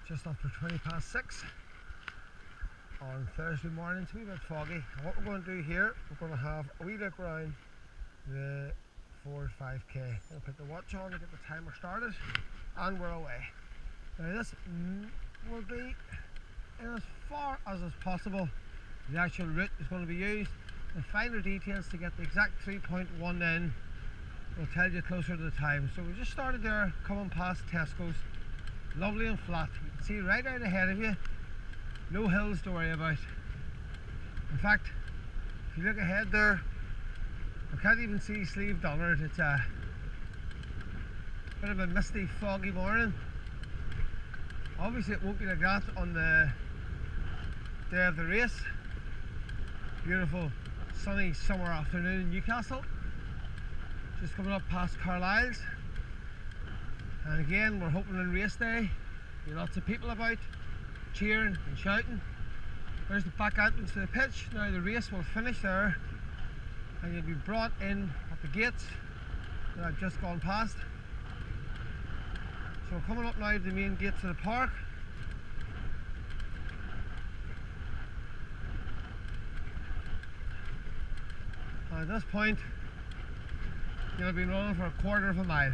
just after 20 past 6 on Thursday morning. It's a wee bit foggy. And what we're going to do here, we're going to have a wee look around the Ford 5K. I'll put the watch on to get the timer started, and we're away. Now this will be in as far as is possible. The actual route is going to be used. The finer details to get the exact 3.1 in will tell you closer to the time. So we just started there, coming past Tesco's. Lovely and flat. You can see right out ahead of you. No hills to worry about. In fact, if you look ahead there, I can't even see Sleeve Dunnard. It's a bit of a misty, foggy morning. Obviously it won't be like that on the day of the race. Beautiful sunny summer afternoon in Newcastle. Just coming up past Carlisle's. And again, we're hoping on race day, be lots of people about, cheering and shouting. There's the back entrance to the pitch. Now the race will finish there, and you'll be brought in at the gates that I've just gone past. So we're coming up now to the main gates of the park. And at this point, you'll be running for a quarter of a mile.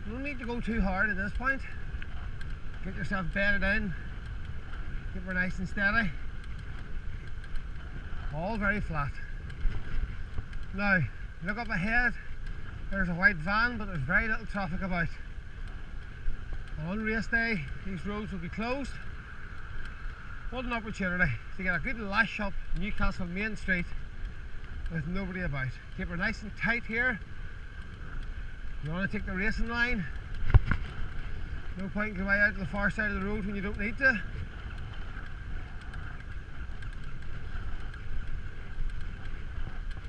You don't need to go too hard at this point. Get yourself bedded in, keep her nice and steady. All very flat. Now, look up ahead. There's a white van, but there's very little traffic about. And on race day, these roads will be closed. What an opportunity to get a good lash up Newcastle Main Street with nobody about. Keep her nice and tight here. You want to take the racing line. No point going out to the far side of the road when you don't need to.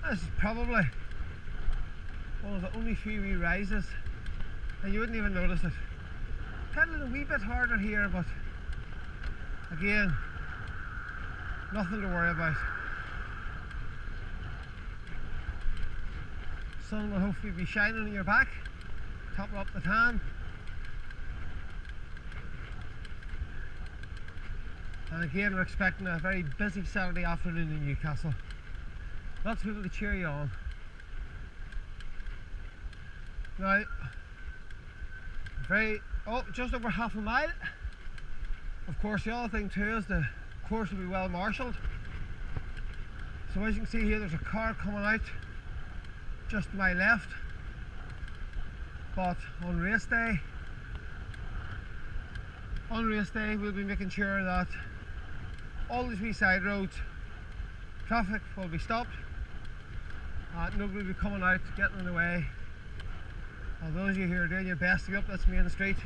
This is probably one of the only few wee rises, and you wouldn't even notice it. Pedaling a wee bit harder here, but again, nothing to worry about. Sun will hopefully be shining on your back, topping up the tan. And again, we're expecting a very busy Saturday afternoon in Newcastle. Lots of people to cheer you on. Now, just over half a mile. Of course, the other thing too is the course will be well marshalled. So as you can see here, there's a car coming out just to my left, but on race day we'll be making sure that all these wee side roads, traffic will be stopped, nobody will be coming out, getting in the way of those of you who are doing your best to get up this main street.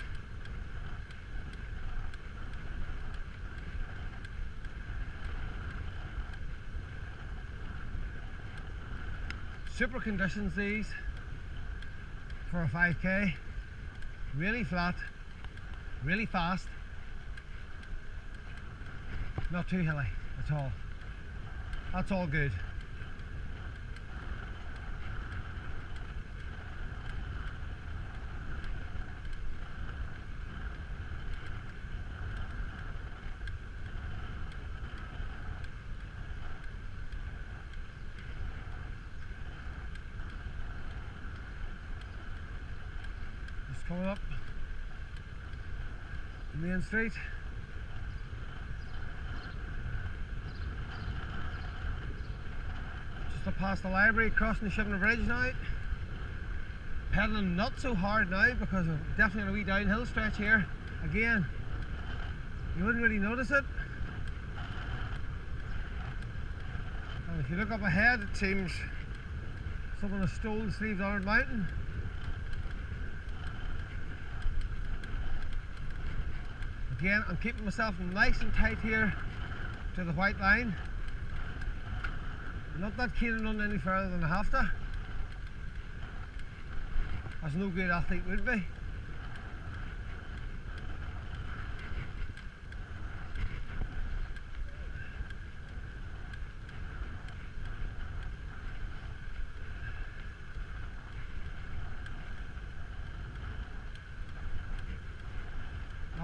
Super conditions these for a 5K. Really flat, really fast, not too hilly at all. That's all good. Coming up the main street. Just up past the library, crossing the Shibna Bridge now. Pedaling not so hard now because we're definitely on a wee downhill stretch here. Again, you wouldn't really notice it. And if you look up ahead, it seems someone has stolen Sleeve Dunnard Mountain. Again, I'm keeping myself nice and tight here to the white line. I'm not that keen on running any further than I have to, as no good athlete would be.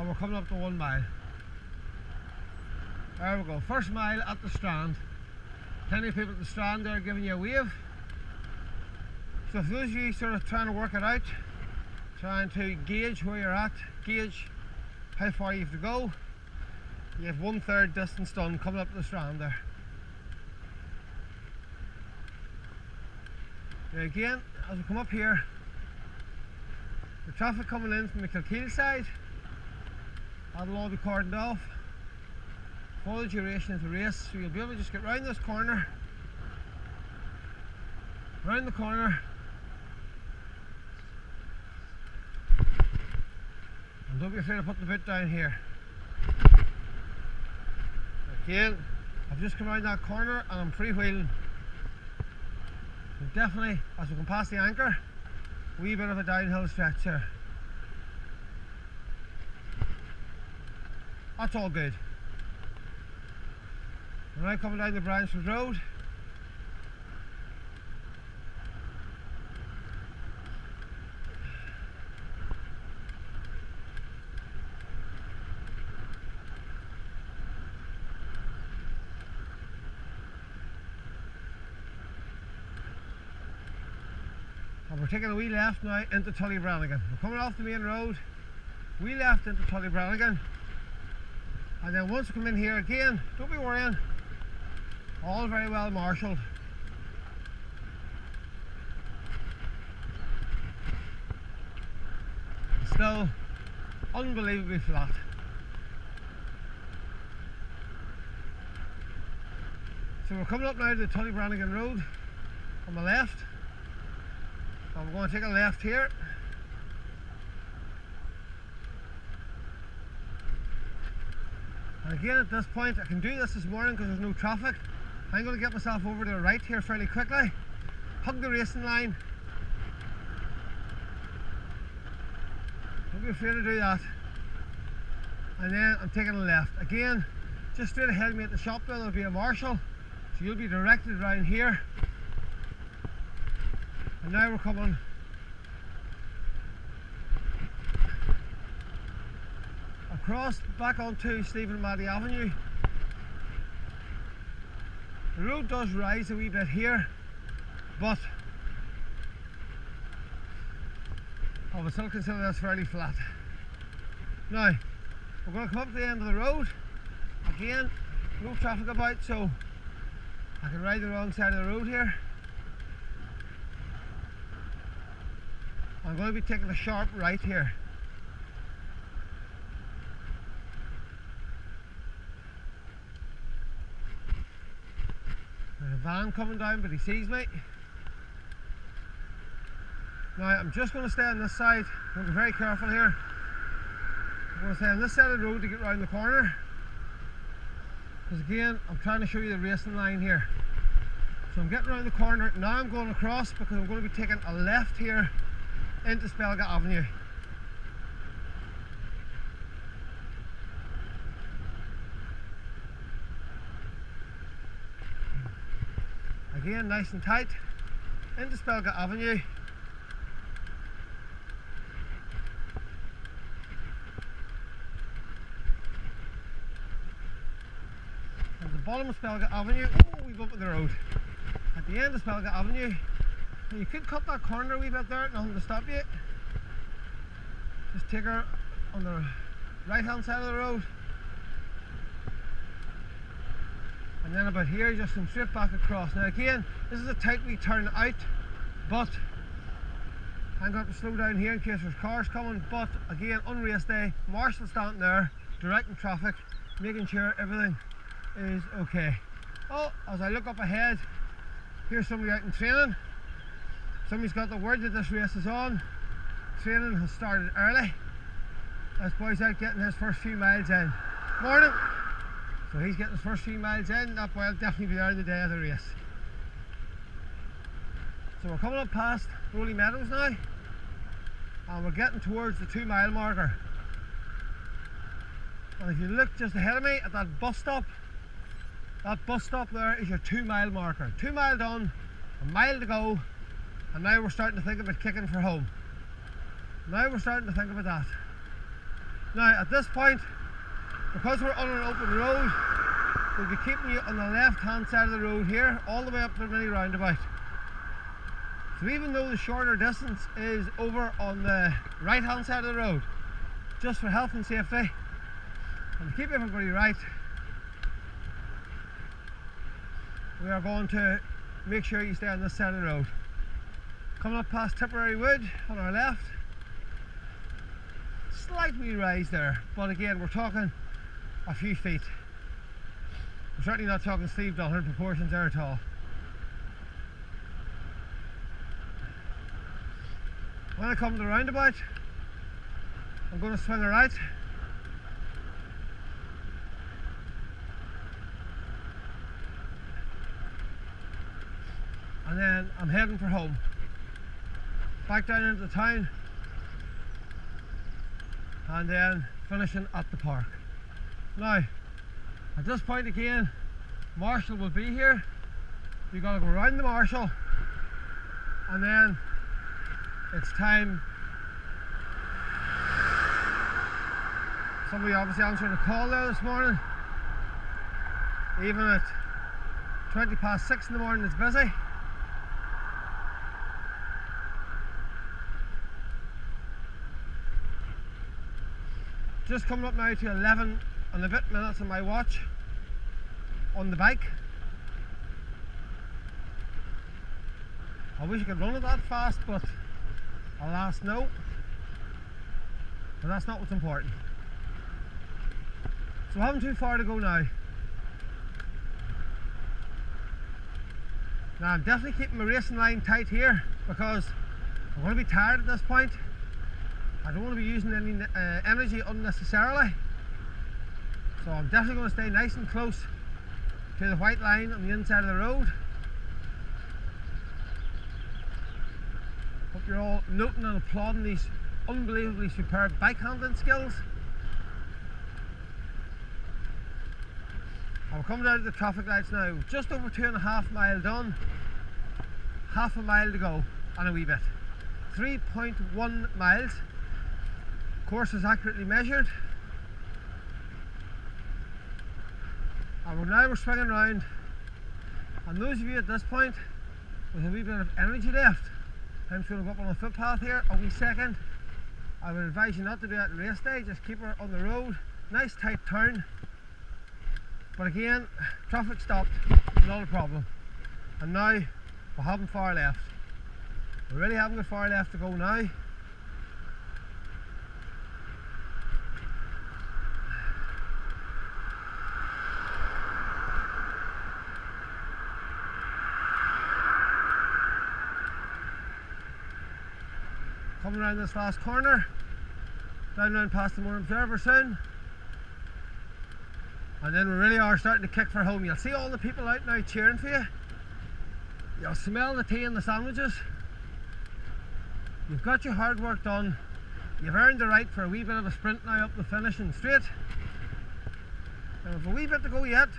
and we're coming up to 1 mile. There we go, first mile at the strand. Plenty of people at the strand there giving you a wave. So for those of you sort of trying to work it out, trying to gauge where you're at, gauge how far you have to go, you have 1/3 distance done coming up to the strand there. Now again, as we come up here, the traffic coming in from the Kilkeel side, that'll all be cordoned off for the duration of the race, so you'll be able to just get round this corner, round the corner, and don't be afraid of putting the boot down here. Again, I've just come around that corner and I'm freewheeling. So definitely, as we come past the anchor, a wee bit of a downhill stretch there. That's all good. We're now coming down the Bryansford Road. And we're taking a wee left now into Tullybrannigan. We're coming off the main road, wee left into Tullybrannigan. And then once we come in here again, don't be worrying, all very well marshalled. Still unbelievably flat. So we're coming up now to the Tullybrannigan Road on the left, and we're going to take a left here. And again, at this point, I can do this morning because there's no traffic. I'm going to get myself over to the right here fairly quickly, hug the racing line. Don't be afraid to do that. And then I'm taking a left. Again, just straight ahead of me at the shop there, there'll be a marshal, so you'll be directed around here. And now we're coming across back onto Stephen Maddy Avenue. The road does rise a wee bit here, but I would still consider this fairly flat. Now, we're going to come up to the end of the road. Again, no traffic about, so I can ride the wrong side of the road here. I'm going to be taking a sharp right here. There's a van coming down, but he sees me. Now I'm just going to stay on this side. I'm going to be very careful here. I'm going to stay on this side of the road to get round the corner, because again, I'm trying to show you the racing line here. So I'm getting around the corner. Now I'm going across because I'm going to be taking a left here into Spelga Avenue. Again, nice and tight into Spelga Avenue. At the bottom of Spelga Avenue, oh, we bump in the road. At the end of Spelga Avenue, now you could cut that corner a wee bit there, nothing to stop you. Just take her on the right hand side of the road. And then about here, just come straight back across. Now again, this is a tight wee turn out, but I'm going to slow down here in case there's cars coming. But again, on race day, marshal standing there, directing traffic, making sure everything is okay. Oh, as I look up ahead, here's somebody out in training. Somebody's got the word that this race is on. Training has started early. This boy's out getting his first few miles in. Morning! So he's getting his first few miles in. That boy will definitely be there the day of the race. So we're coming up past Rowley Meadows now, and we're getting towards the 2 mile marker. And if you look just ahead of me at that bus stop there is your 2 mile marker. 2 mile done, a mile to go, and now we're starting to think about kicking for home. Now we're starting to think about that. Now at this point, because we're on an open road, we'll be keeping you on the left hand side of the road here, all the way up to the mini roundabout. So even though the shorter distance is over on the right hand side of the road, just for health and safety, and to keep everybody right, we are going to make sure you stay on this side of the road. Coming up past Tipperary Wood on our left, slight wee rise there, but again we're talking a few feet. We're certainly not talking Steve Donnelly proportions there at all. When I come to the roundabout, I'm going to swing her right. And then I'm heading for home. Back down into the town. And then finishing at the park. Now, at this point again, Marshall will be here. You've got to go around the Marshall. And then it's time. Somebody obviously answering a call there this morning. Even at 20 past 6 in the morning, it's busy. Just coming up now to 11 and a bit minutes on my watch on the bike. I wish I could run it that fast, but alas no. But that's not what's important. So I haven't too far to go now. Now I'm definitely keeping my racing line tight here because I'm going to be tired at this point. I don't want to be using any energy unnecessarily. So I'm definitely going to stay nice and close to the white line on the inside of the road. Hope you're all noting and applauding these unbelievably superb bike handling skills. I'm coming out of the traffic lights now, just over 2.5 miles done, half a mile to go and a wee bit. 3.1 miles, course is accurately measured, and now we're swinging round. And those of you at this point with a wee bit of energy left, I'm just going to go up on the footpath here a wee second. I would advise you not to do that in race day, just keep her on the road, nice tight turn. But again, traffic stopped, not a problem. And now we haven't far left. We really haven't got far left to go now. Coming around this last corner, down round past the Moore Observer soon. And then we really are starting to kick for home. You'll see all the people out now cheering for you. You'll smell the tea and the sandwiches. You've got your hard work done. You've earned the right for a wee bit of a sprint now up the finishing straight. And we've a wee bit to go yet,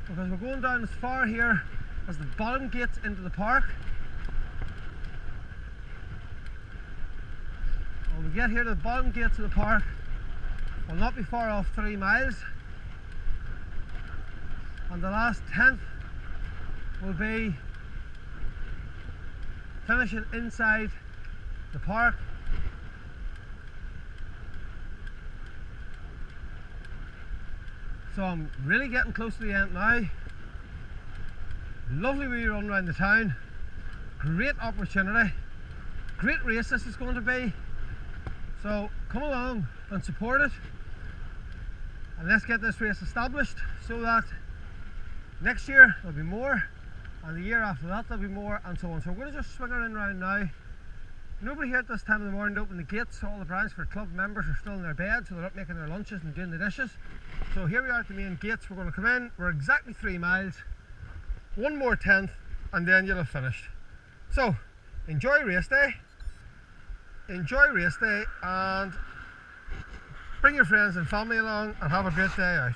because we're going down as far here as the bottom gates into the park. When we get here to the bottom gates of the park, we'll not be far off 3 miles. And the last 10th will be finishing inside the park. So I'm really getting close to the end now. Lovely wee run around the town. Great opportunity. Great race this is going to be. So come along and support it. And let's get this race established so that next year there'll be more, and the year after that there'll be more, and so on. So we're going to just swing her in round now. Nobody here at this time of the morning to open the gates. All the branch for club members are still in their bed, so they're up making their lunches and doing the dishes. So here we are at the main gates. We're going to come in. We're exactly 3 miles, one more 10th, and then you'll have finished. So enjoy race day, and bring your friends and family along and have a great day out.